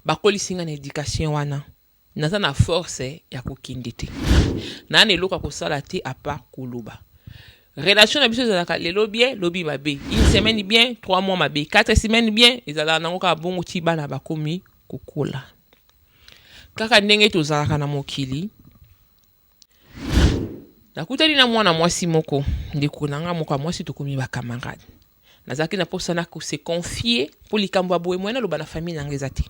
bakolisinga na éducation wana naza na force ya kokende te na eloka kosala te à part koloba relation na biso ezalaka lelo bien lobi mabe une semaine bien 3 mois mabe 4 semaines bien ezalaka nango kaka bongo ti bana bakomi kokola kaka ndenge tozalaka na mokili. Nakutani na mwana mwasi moko ndeko nanga moko ya mwasi tokomi ba camarade nazaki na posana ko se confier pour likambo ya boye mwena loba na famille nanga eza te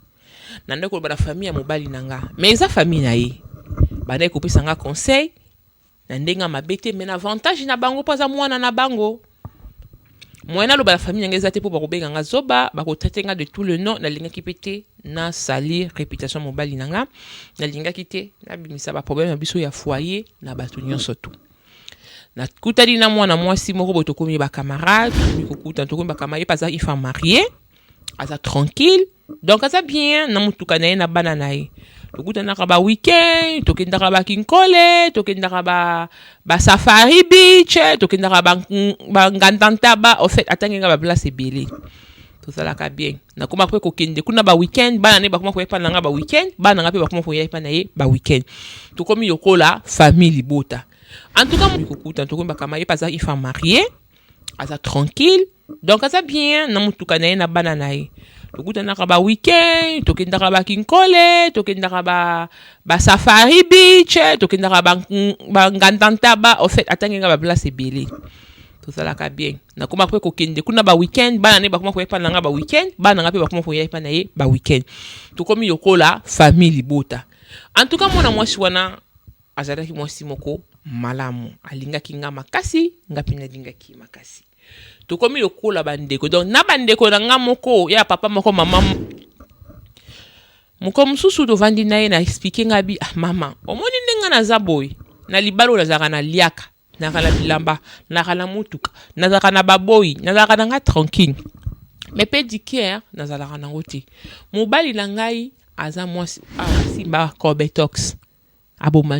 na ndeko loba na famille ya mobali nanga mais eza famille na ye bana kopesa nga conseil na ndenga mabete mais avantage na bango poza mwana na bango mwena loba na famille nanga eza te po bakobenga nga zoba bakotatenga de tout le nom na linga kipete na salir réputation mobali nanga na linga kite na bimisa ba problème biso ya foyer na batu nyonso tu na kutali na mwana mwasi moko bo tokomi ba camarade mikokuta tokomi ba camarade pas il femme mariée aza tranquille donc aza bien na mutuka na ye na bana na ye tokutana ba weekend tokendaka ba kinkole tokendaka ba safari beach tokendaka ba ngandantaba en fait atangenga ba place ebele tozalaka bien nakoma pe kokende kuna ba weekend bana ne bakoma koyepa nanga ba weekend bana nga pe bakoma koyepa na ye ba weekend tokomi yokola famille bota en tout cas mikokuta tokomi ba kamaye pas il femme mariée aza tranquille donc aza bien na mutuka na ye na bana na ye tokutanaka ba weekend tokendaka ba kinkole tokendaka ba safari beach tokendaka ba ngandantaba en fait atangenga ba place ebele tozalaka bien nakoma pe kokende kuna ba weekend bana ne bakoma koyepa nanga ba weekend bana nga pe bakoma koyepa na ye ba weekend tokomi yokola famille bota en tout cas mwana mwasi wana azalaki mwasi moko malamu alingaki nga makasi nga pe nalingaki makasi tokomi lokola bandeko donc na bandeko na nga moko ya papa moko mama moko mususu tovandi na ye na expliquer nga bi mama omoni ndenga naza boy na libalo nazaka na liaka nazaka na bilamba nazaka na mutuka nazaka na baboyi nazaka na nga tranquille mais pédicure nazalaka nango te mobali na ngai aza mwasi simba Corbetox aboma